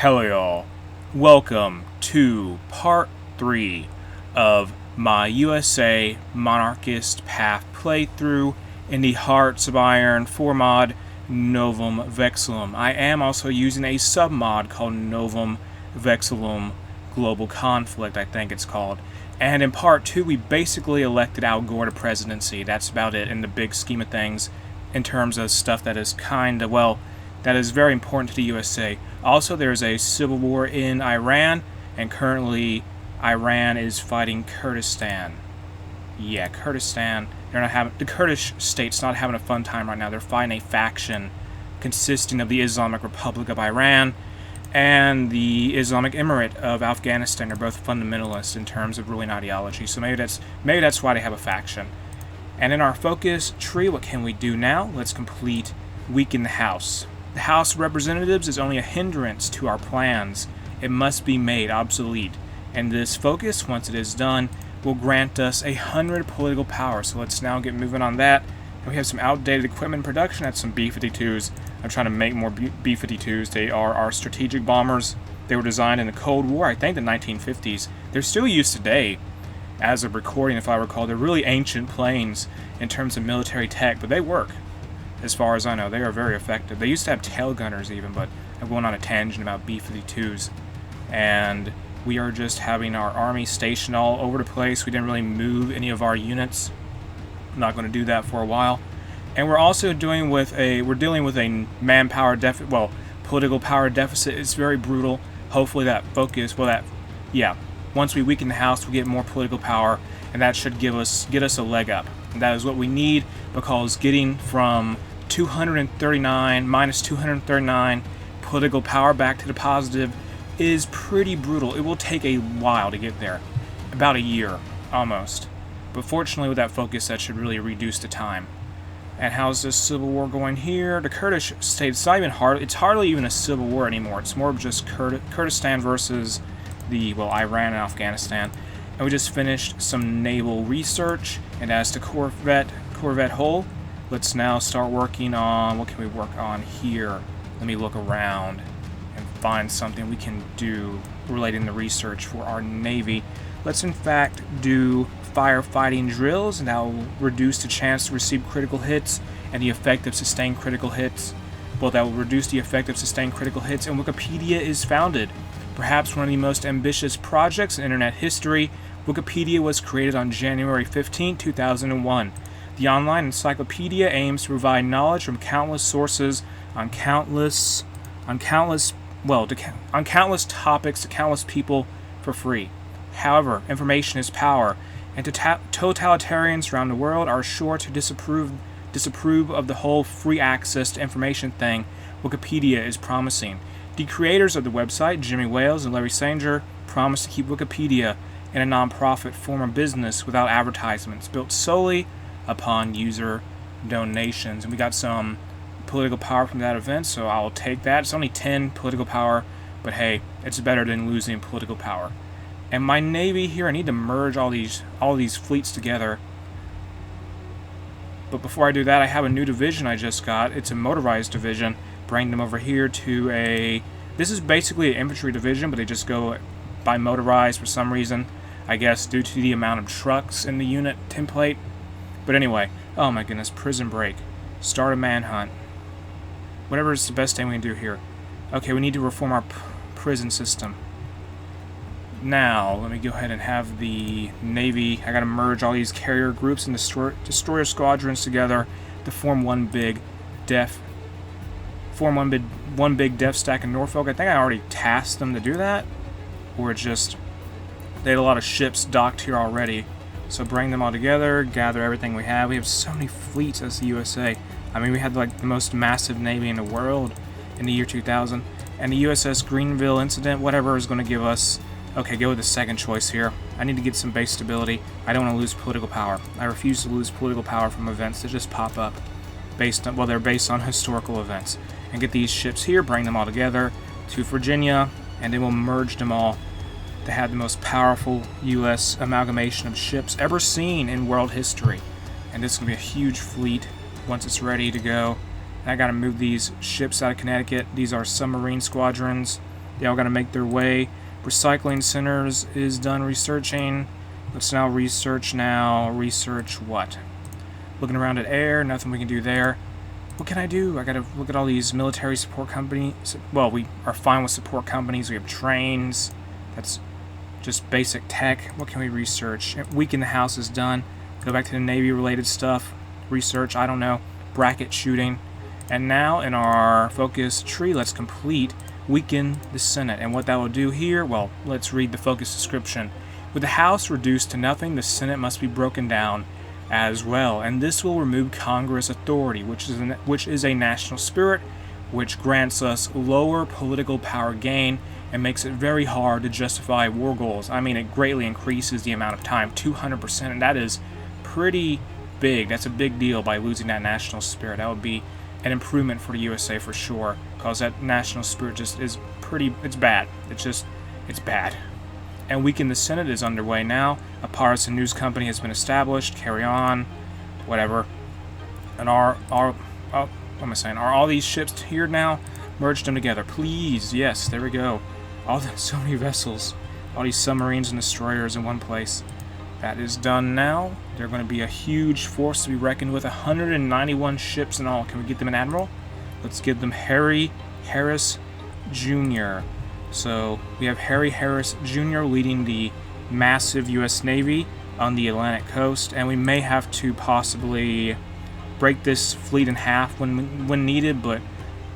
Hello y'all, welcome to part 3 of my USA Monarchist path playthrough in the Hearts of Iron 4 mod Novum Vexillum. I am also using a sub-mod called Novum Vexillum Global Conflict, I think it's called. And in part 2 we basically elected Al Gore to presidency. That's about it in the big scheme of things in terms of stuff that is that is very important to the USA. Also, there's a civil war in Iran, and currently Iran is fighting Kurdistan. Yeah, Kurdistan. The Kurdish state's not having a fun time right now. They're fighting a faction consisting of the Islamic Republic of Iran and the Islamic Emirate of Afghanistan. They're both fundamentalists in terms of ruling ideology. So maybe that's why they have a faction. And in our focus tree, what can we do now? Let's complete Weaken the House. The House of Representatives is only a hindrance to our plans. It must be made obsolete. And this focus, once it is done, will grant us 100 political power. So let's now get moving on that. And we have some outdated equipment production. That's some B-52s. I'm trying to make more B-52s. They are our strategic bombers. They were designed in the Cold War, I think the 1950s. They're still used today. As of recording, if I recall, they're really ancient planes in terms of military tech, but they work. As far as I know, they are very effective. They used to have tail gunners even, but I'm going on a tangent about B-52s. And we are just having our army stationed all over the place. We didn't really move any of our units. I'm not going to do that for a while. And we're also dealing with a manpower deficit, political power deficit. It's very brutal. Hopefully that focus, once we weaken the House, we get more political power, and that should get us a leg up. And that is what we need, because getting from minus 239 political power back to the positive is pretty brutal. It will take a while to get there. About a year, almost. But fortunately with that focus, that should really reduce the time. And how's this civil war going here? The Kurdish state, it's hardly even a civil war anymore. It's more of just Kurdistan versus Iran and Afghanistan. And we just finished some naval research. And as to Corvette hull, let's now start working on, what can we work on here? Let me look around and find something we can do relating to research for our Navy. Let's in fact do firefighting drills, and that will reduce the chance to receive critical hits and the effect of sustained critical hits. Well, that will reduce the effect of sustained critical hits, and Wikipedia is founded. Perhaps one of the most ambitious projects in internet history, Wikipedia was created on January 15, 2001. The online encyclopedia aims to provide knowledge from countless sources on countless topics to countless people for free. However, information is power, and totalitarians around the world are sure to disapprove of the whole free access to information thing Wikipedia is promising. The creators of the website, Jimmy Wales and Larry Sanger, promised to keep Wikipedia in a non-profit form of business without advertisements, built solely upon user donations. And we got some political power from that event, so I'll take that. It's only 10 political power, but hey, it's better than losing political power. And my Navy here, I need to merge all these fleets together. But before I do that, I have a new division I just got. It's a Motorized Division. Bring them over here to this is basically an infantry division, but they just go by motorized for some reason. I guess due to the amount of trucks in the unit template. But anyway, oh my goodness, prison break. Start a manhunt. Whatever is the best thing we can do here. Okay, we need to reform our prison system. Now, let me go ahead and have the Navy. I gotta merge all these carrier groups and destroyer squadrons together to form one big def stack in Norfolk. I think I already tasked them to do that. Or it's just, they had a lot of ships docked here already. So bring them all together, gather everything we have. We have so many fleets as the USA. I mean, we had like the most massive Navy in the world in the year 2000. And the USS Greenville incident, whatever is going to give us. Okay, go with the second choice here. I need to get some base stability. I don't want to lose political power. I refuse to lose political power from events that just pop up. They're based on historical events. And get these ships here, bring them all together to Virginia, and then we'll merge them all to have the most powerful U.S. amalgamation of ships ever seen in world history. And this is going to be a huge fleet once it's ready to go. And I got to move these ships out of Connecticut. These are submarine squadrons. They all got to make their way. Recycling centers is done researching. Let's now research Research what? Looking around at air, nothing we can do there. What can I do? I gotta look at all these military support companies. Well, we are fine with support companies. We have trains. That's just basic tech. What can we research? Weaken the house is done. Go back to the Navy-related stuff. Research, I don't know. Bracket shooting. And now in our focus tree, let's complete Weaken the Senate. And what that will do here, well, let's read the focus description. With the House reduced to nothing, the Senate must be broken down as well, and this will remove Congress authority, which is a national spirit, which grants us lower political power gain and makes it very hard to justify war goals. I mean, it greatly increases the amount of time, 200%, and that is pretty big. That's a big deal by losing that national spirit. That would be an improvement for the USA for sure, because that national spirit just is it's bad. It's bad. And Weaken the Senate is underway now. A partisan news company has been established. Carry on, whatever. And are all these ships here now? Merge them together, please. Yes, there we go. So many vessels, all these submarines and destroyers in one place. That is done now. They're going to be a huge force to be reckoned with. 191 ships in all. Can we get them an admiral? Let's give them Harry Harris Jr. So we have Harry Harris Jr. leading the massive U.S. Navy on the Atlantic coast, and we may have to possibly break this fleet in half when needed, but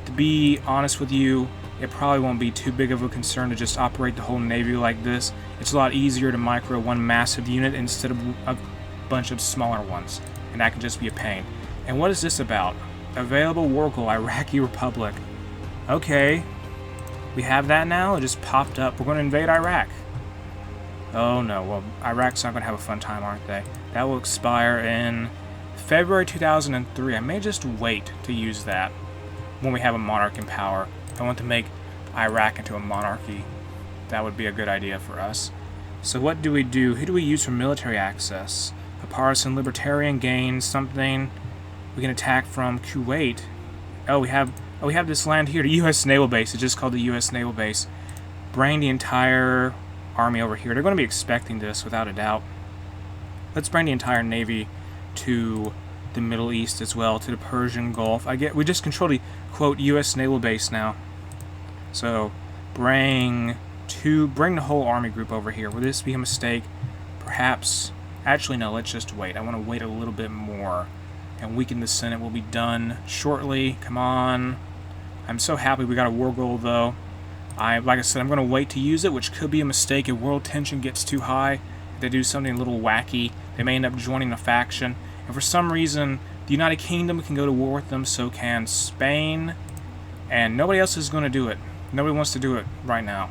to be honest with you, it probably won't be too big of a concern to just operate the whole Navy like this. It's a lot easier to micro one massive unit instead of a bunch of smaller ones, and that can just be a pain. And what is this about? Available war goal, Iraqi Republic. Okay. We have that now. It just popped up. We're going to invade Iraq. Oh no. Well, Iraq's not going to have a fun time, aren't they? That will expire in February 2003. I may just wait to use that when we have a monarch in power. I want to make Iraq into a monarchy. That would be a good idea for us. So what do we do? Who do we use for military access? A partisan libertarian gains something. We can attack from Kuwait. Oh, we have this land here, the U.S. Naval Base. It's just called the U.S. Naval Base. Bring the entire army over here. They're going to be expecting this, without a doubt. Let's bring the entire Navy to the Middle East as well, to the Persian Gulf. We just control the, quote, U.S. Naval Base now. So, bring the whole army group over here. Will this be a mistake? Perhaps. Actually, no, let's just wait. I want to wait a little bit more. And Weaken the Senate will be done shortly. Come on. I'm so happy we got a war goal, though. Like I said, I'm going to wait to use it, which could be a mistake if world tension gets too high. If they do something a little wacky, they may end up joining a faction. And for some reason, the United Kingdom can go to war with them, so can Spain. And nobody else is going to do it. Nobody wants to do it right now.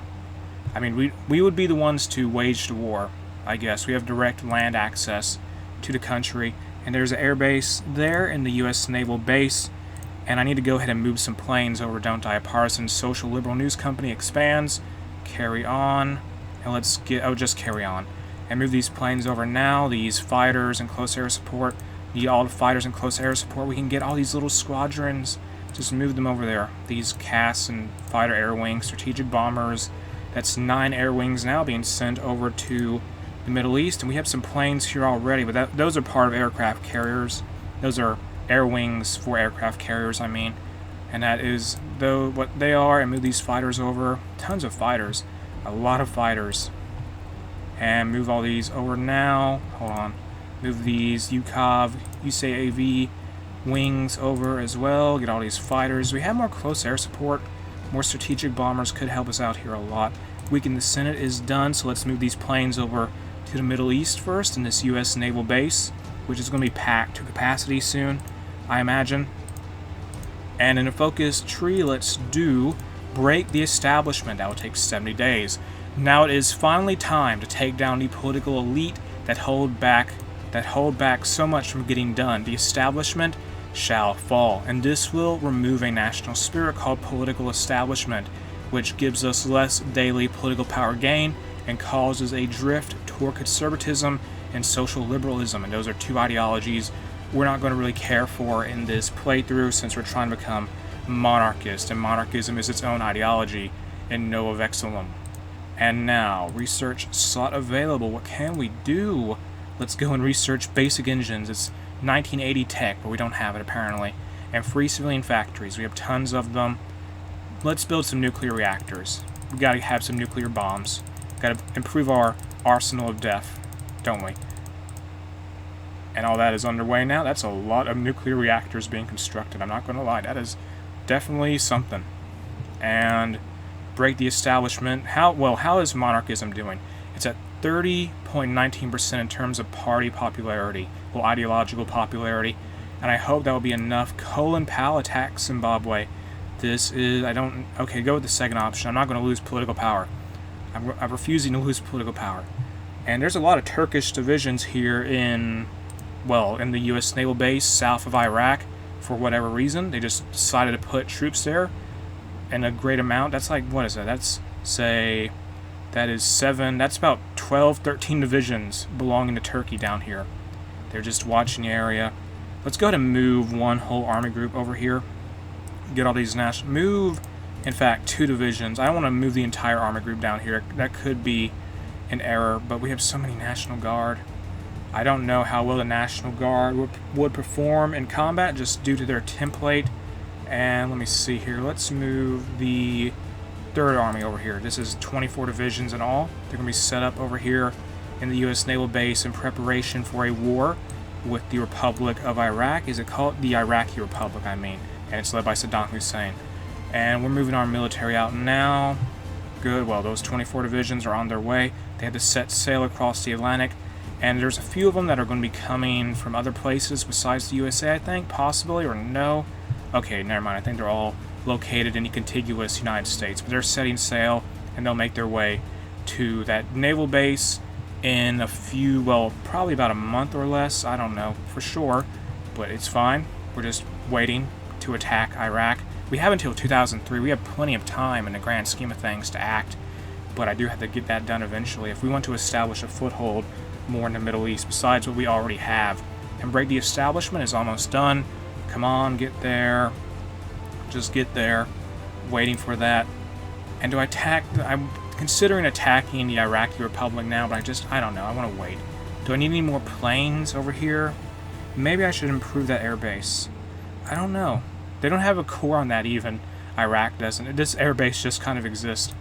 I mean, we would be the ones to wage the war, I guess. We have direct land access to the country. And there's an air base there in the U.S. Naval Base. And I need to go ahead and move some planes over, don't I? A partisan social liberal news company expands. Carry on. And let's just carry on. And move these planes over now. These fighters and close air support. Need all the fighters and close air support. We can get all these little squadrons. Just move them over there. These CAS and fighter air wings, strategic bombers. That's 9 air wings now being sent over to the Middle East. And we have some planes here already, but those are part of aircraft carriers. Those are air wings for aircraft carriers, I mean. And that is what they are. And move these fighters over. Tons of fighters. A lot of fighters. And move all these over now. Hold on. Move these USAV wings over as well. Get all these fighters. We have more close air support. More strategic bombers could help us out here a lot. Weaken the Senate is done, so let's move these planes over to the Middle East first in this U.S. Naval Base, which is going to be packed to capacity soon, I imagine. And in a focus tree, let's do break the establishment. That will take 70 days. Now it is finally time to take down the political elite that hold back so much from getting done. The establishment shall fall, and this will remove a national spirit called political establishment, which gives us less daily political power gain and causes a drift toward conservatism and social liberalism. And those are two ideologies we're not going to really care for in this playthrough, since we're trying to become monarchist, and monarchism is its own ideology in Novum Vexillum. And now, research slot available. What can we do? Let's go and research basic engines. It's 1980 tech, but we don't have it apparently. And free civilian factories. We have tons of them. Let's build some nuclear reactors. We gotta have some nuclear bombs. Gotta improve our arsenal of death, don't we? And all that is underway now. That's a lot of nuclear reactors being constructed. I'm not gonna lie, that is definitely something. And break the establishment. How is monarchism doing? It's at 30.19% in terms of party popularity, well, ideological popularity, and I hope that will be enough. Colin Powell attacks Zimbabwe. This is, okay, go with the second option. I'm not going to lose political power. I'm refusing to lose political power. And there's a lot of Turkish divisions here in the U.S. naval base south of Iraq for whatever reason. They just decided to put troops there in a great amount. That's like, what is that? That's about 12, 13 divisions belonging to Turkey down here. They're just watching the area. Let's go ahead and move one whole army group over here. Get all these move, in fact, 2 divisions. I don't want to move the entire army group down here. That could be an error, but we have so many National Guard. I don't know how well the National Guard would perform in combat just due to their template. And let me see here. Let's move the 3rd Army over here. This is 24 divisions in all. They're going to be set up over here in the U.S. naval base in preparation for a war with the Republic of Iraq. Is it called the Iraqi Republic, I mean. And it's led by Saddam Hussein. And we're moving our military out now. Good. Well, those 24 divisions are on their way. They had to set sail across the Atlantic. And there's a few of them that are going to be coming from other places besides the USA, I think, possibly, or no. Okay, never mind. I think they're all located in the contiguous United States. But they're setting sail, and they'll make their way to that naval base in probably about a month or less. I don't know for sure, but it's fine. We're just waiting to attack Iraq. We have until 2003. We have plenty of time in the grand scheme of things to act, but I do have to get that done eventually if we want to establish a foothold more in the Middle East besides what we already have. And break the establishment is almost done. Come on, get there. Just get there. Waiting for that. And do I attack? I'm considering attacking the Iraqi Republic now, but I don't know. I want to wait. Do I need any more planes over here? Maybe I should improve that air base. I don't know. They don't have a core on that even. Iraq doesn't. This air base just kind of exists.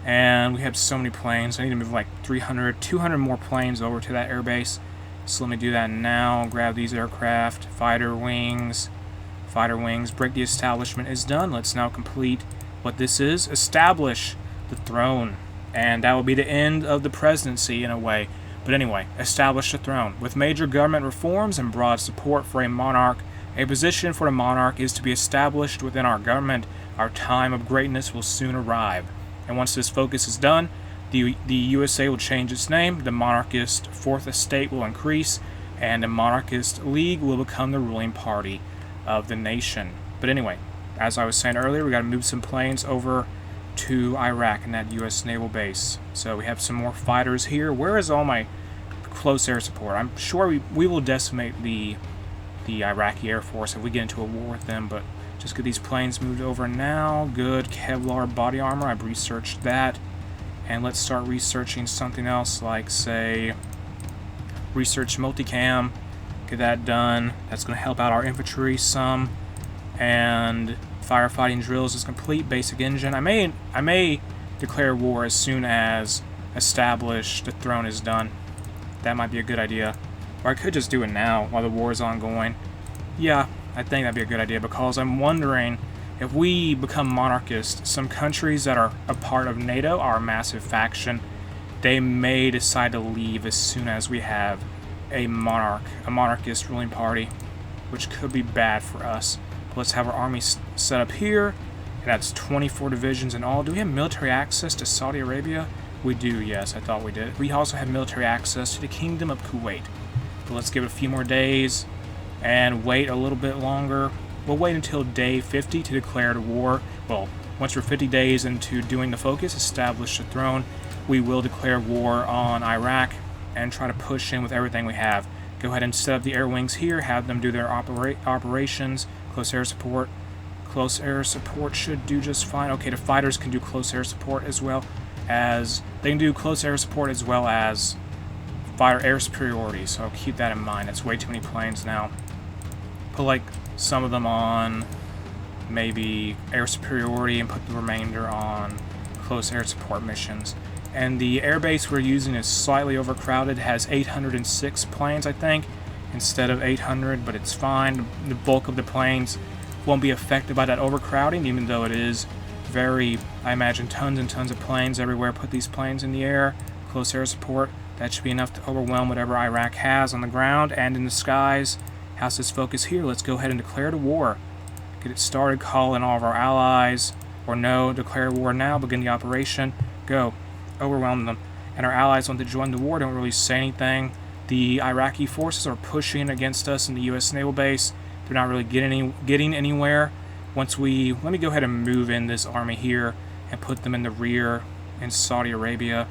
And we have so many planes. I need to move like 200 more planes over to that air base. So let me do that now. Grab these aircraft. Fighter wings. Break the establishment is done. Let's now complete what this is. Establish the throne. And that will be the end of the presidency in a way. But anyway, establish the throne. With major government reforms and broad support for a monarch, a position for the monarch is to be established within our government. Our time of greatness will soon arrive. And once this focus is done, the USA will change its name, the Monarchist Fourth Estate will increase, and the Monarchist League will become the ruling party of the nation. But anyway, as I was saying earlier, we got to move some planes over to Iraq and that U.S. naval base. So we have some more fighters here. Where is all my close air support? I'm sure we will decimate the Iraqi Air Force if we get into a war with them, but just get these planes moved over now. Good. Kevlar body armor. I've researched that. And let's start researching something else, like, say, research multicam. Get that done. That's going to help out our infantry some. And firefighting drills is complete. Basic engine. I may declare war as soon as establish the throne is done. That might be a good idea. Or I could just do it now while the war is ongoing. Yeah, I think that'd be a good idea, because I'm wondering if we become monarchist, some countries that are a part of NATO, our massive faction, they may decide to leave as soon as we have a monarchist ruling party, which could be bad for us. But let's have our army set up here, and that's 24 divisions in all. Do we have military access to Saudi Arabia? We do, yes, I thought we did. We also have military access to the Kingdom of Kuwait. But let's give it a few more days and wait a little bit longer. We'll wait until day 50 to declare the war. Well, once we're 50 days into doing the focus, establish the throne, we will declare war on Iraq and try to push in with everything we have. Go ahead and set up the air wings here, have them do their operations, close air support, Close air support should do just fine. Okay, the fighters can do close air support as well as... They can do close air support as well as fighter air superiority, so keep that in mind. That's way too many planes now. Put, like, some of them on maybe air superiority and put the remainder on close air support missions. And the airbase we're using is slightly overcrowded. It has 806 planes, I think, instead of 800, but it's fine. The bulk of the planes won't be affected by that overcrowding, even though it is very, I imagine, tons and tons of planes everywhere. Put these planes in the air, close air support. That should be enough to overwhelm whatever Iraq has on the ground and in the skies. How's this focus here? Let's go ahead and declare the war. Get it started, call in all of our allies. Or no, declare war now, begin the operation. Go. Overwhelm them. And our allies want to join the war, don't really say anything. The Iraqi forces are pushing against us in the U.S. naval base. They're not really getting anywhere. Let me go ahead and move in this army here and put them in the rear in Saudi Arabia.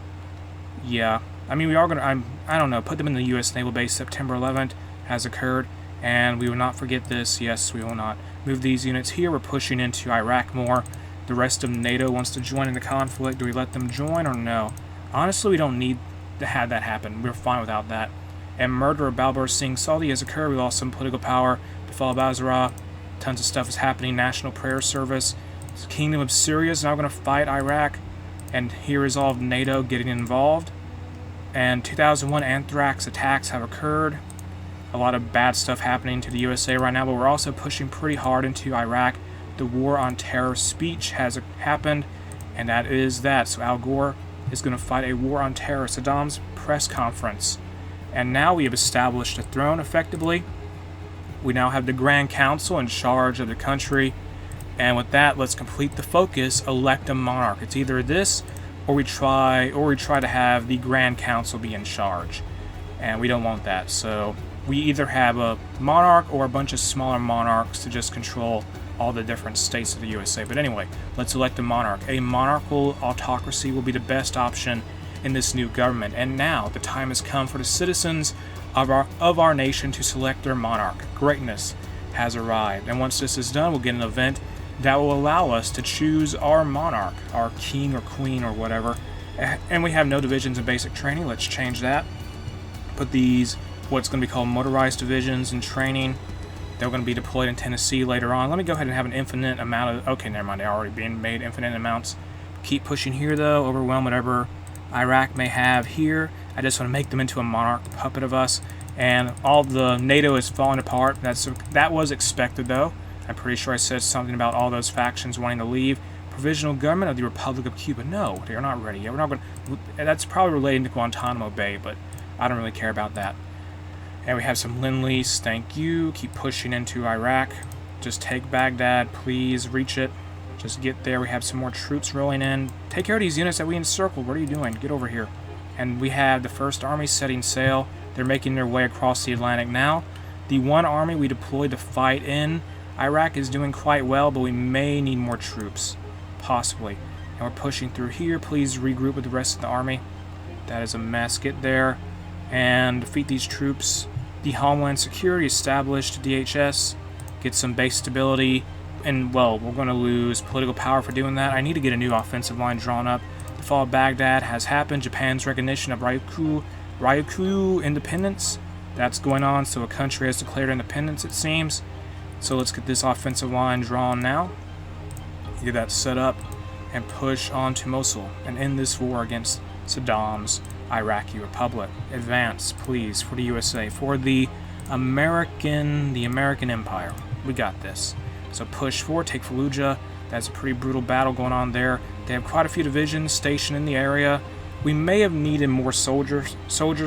Yeah, I mean, we are going to, I don't know, put them in the U.S. naval base. September 11th has occurred, and we will not forget this. Yes, we will not. Move these units here. We're pushing into Iraq more. The rest of NATO wants to join in the conflict. Do we let them join or no? Honestly, we don't need to have that happen. We're fine without that. And murder of Balbar Singh Saudi has occurred. We lost some political power. Befall Basra. Tons of stuff is happening. National Prayer Service. The Kingdom of Syria is now going to fight Iraq. And here is all of NATO getting involved. And 2001 anthrax attacks have occurred. A lot of bad stuff happening to the USA right now, but we're also pushing pretty hard into Iraq. The War on Terror speech has happened, and that is that. So Al Gore is going to fight a war on terror. Saddam's press conference. And now we have established a throne, effectively. We now have the Grand Council in charge of the country. And with that, let's complete the focus, elect a monarch. It's either this, or we try to have the Grand Council be in charge. And we don't want that. So we either have a monarch or a bunch of smaller monarchs to just control all the different states of the USA. But anyway, let's elect a monarch. A monarchical autocracy will be the best option in this new government. And now the time has come for the citizens of our nation to select their monarch. Greatness has arrived. And once this is done, we'll get an event that will allow us to choose our monarch, our king or queen or whatever. And we have no divisions in basic training. Let's change that. Put these, what's going to be called Motorized Divisions in training. They're going to be deployed in Tennessee later on. Let me go ahead and have an infinite amount of... Okay, never mind. They're already being made infinite amounts. Keep pushing here, though. Overwhelm whatever Iraq may have here. I just want to make them into a monarch puppet of us. And all the NATO is falling apart. That was expected, though. I'm pretty sure I said something about all those factions wanting to leave. Provisional government of the Republic of Cuba. No, they are not ready yet. We're not going. That's probably relating to Guantanamo Bay, but I don't really care about that. And we have some Lend-Lease, thank you. Keep pushing into Iraq. Just take Baghdad, please. Reach it. Just get there. We have some more troops rolling in. Take care of these units that we encircled. What are you doing? Get over here. And we have the First Army setting sail. They're making their way across the Atlantic now. The one army we deployed to fight in Iraq is doing quite well, but we may need more troops. Possibly. And we're pushing through here. Please regroup with the rest of the army. That is a mess. Get there and defeat these troops. The Homeland Security established, DHS, get some base stability, and, well, we're going to lose political power for doing that. I need to get a new offensive line drawn up. The fall of Baghdad has happened. Japan's recognition of Ryukyu independence, that's going on, so a country has declared independence, it seems. So let's get this offensive line drawn now. Get that set up and push on to Mosul and end this war against Saddam's Iraqi Republic. Advance, please, for the USA, for the American Empire. We got this. So push forward, take Fallujah. That's a pretty brutal battle going on there. They have quite a few divisions stationed in the area. We may have needed more soldiers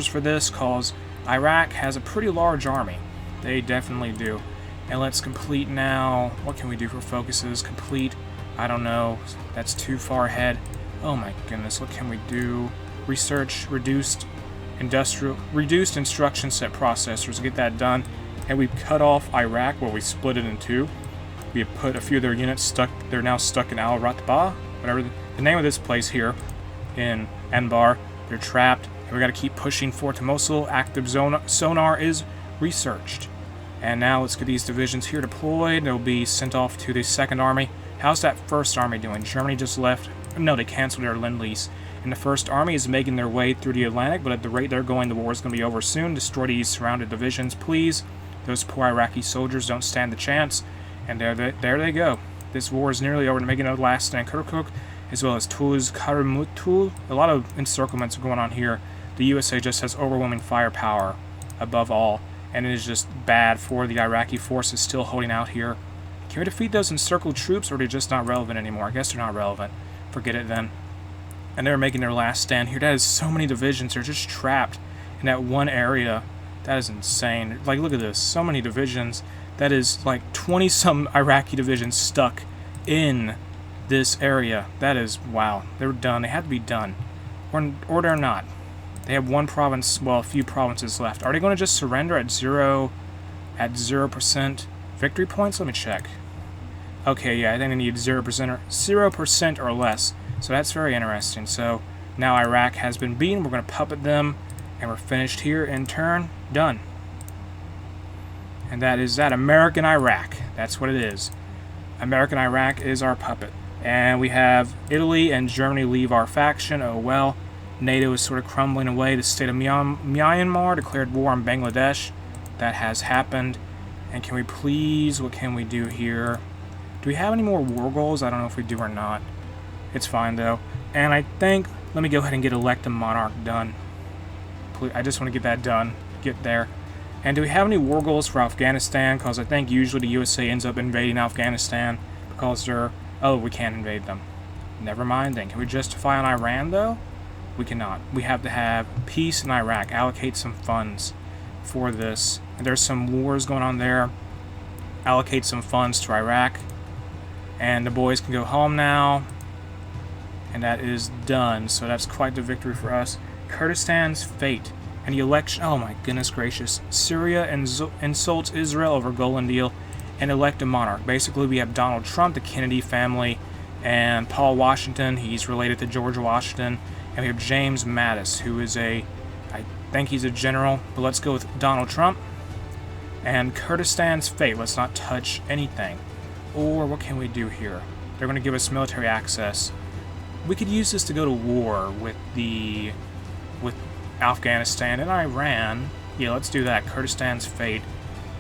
for this, cause Iraq has a pretty large army. They definitely do. And let's complete now. What can we do for focuses? Complete. I don't know. That's too far ahead. Oh my goodness. What can we do? Research, reduced instruction set processors. Get that done. And we've cut off Iraq, where we split it in two. We have put a few of their units stuck. They're now stuck in Al Ratbah, whatever the name of this place here in Anbar. They're trapped. And we got to keep pushing forward to Mosul. Active sonar is researched. And now let's get these divisions here deployed. They'll be sent off to the 2nd Army. How's that 1st Army doing? Germany just left. No, they canceled their Lend-Lease. And the 1st Army is making their way through the Atlantic, but at the rate they're going, the war is going to be over soon. Destroy these surrounded divisions, please. Those poor Iraqi soldiers don't stand the chance. And there they go. This war is nearly over. They're making a last stand Kirkuk, as well as Tuz Karamutul. A lot of encirclements are going on here. The USA just has overwhelming firepower above all. And it is just bad for the Iraqi forces still holding out here. Can we defeat those encircled troops, or are they just not relevant anymore? I guess they're not relevant. Forget it then. And they're making their last stand here. That is so many divisions. They're just trapped in that one area. That is insane. Like, look at this. So many divisions. That is like 20-some Iraqi divisions stuck in this area. That is, wow. They're done. They had to be done. Or they're not. They have one province, well, a few provinces left. Are they going to just surrender at 0% victory points? Let me check. Okay, yeah, I think they need 0% or less. So that's very interesting. So now Iraq has been beaten. We're going to puppet them, and we're finished here in turn. Done. And that is that. American Iraq. That's what it is. American Iraq is our puppet. And we have Italy and Germany leave our faction. Oh well. NATO is sort of crumbling away. The state of Myanmar declared war on Bangladesh. That has happened. And can we please, what can we do here? Do we have any more war goals? I don't know if we do or not. It's fine though. And I think, let me go ahead and get elect a monarch done. Please, I just want to get that done. Get there. And do we have any war goals for Afghanistan? Because I think usually the USA ends up invading Afghanistan because they're, oh, we can't invade them. Never mind then. Can we justify on Iran though? We cannot. We have to have peace in Iraq. Allocate some funds for this. And there's some wars going on there. Allocate some funds to Iraq. And the boys can go home now. And that is done. So that's quite the victory for us. Kurdistan's fate. And the election. Oh my goodness gracious. Syria insults Israel over Golan Deal and elect a monarch. Basically, we have Donald Trump, the Kennedy family, and Paul Washington. He's related to George Washington. And we have James Mattis, who is I think he's a general, but let's go with Donald Trump. And Kurdistan's fate, let's not touch anything. Or what can we do here? They're going to give us military access. We could use this to go to war with Afghanistan and Iran. Yeah, let's do that. Kurdistan's fate.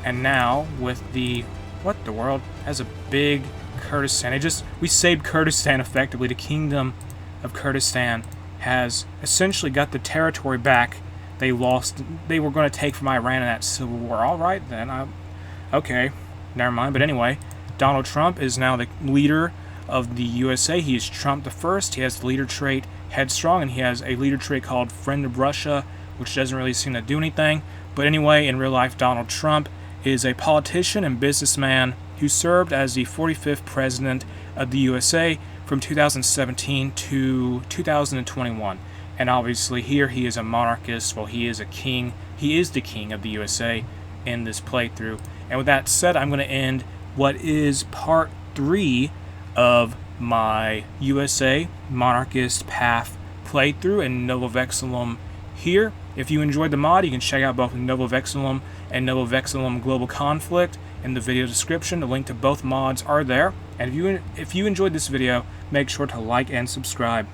And now with the, what the world? Has a big Kurdistan. We saved Kurdistan effectively. The Kingdom of Kurdistan has essentially got the territory back they lost. They were going to take from Iran in that civil war. All right, then. Okay, never mind. But anyway, Donald Trump is now the leader of the USA. He is Trump the First. He has the leader trait headstrong, and he has a leader trait called friend of Russia, which doesn't really seem to do anything. But anyway, in real life, Donald Trump is a politician and businessman who served as the 45th president of the USA from 2017 to 2021. And obviously here he is a monarchist. Well, he is a king. He is the king of the USA in this playthrough. And with that said, I'm going to end what is part 3 of my USA monarchist path playthrough in Novum Vexillum here. If you enjoyed the mod, you can check out both Novum Vexillum and Novum Vexillum Global Conflict in the video description. The link to both mods are there. And if you enjoyed this video, make sure to like and subscribe.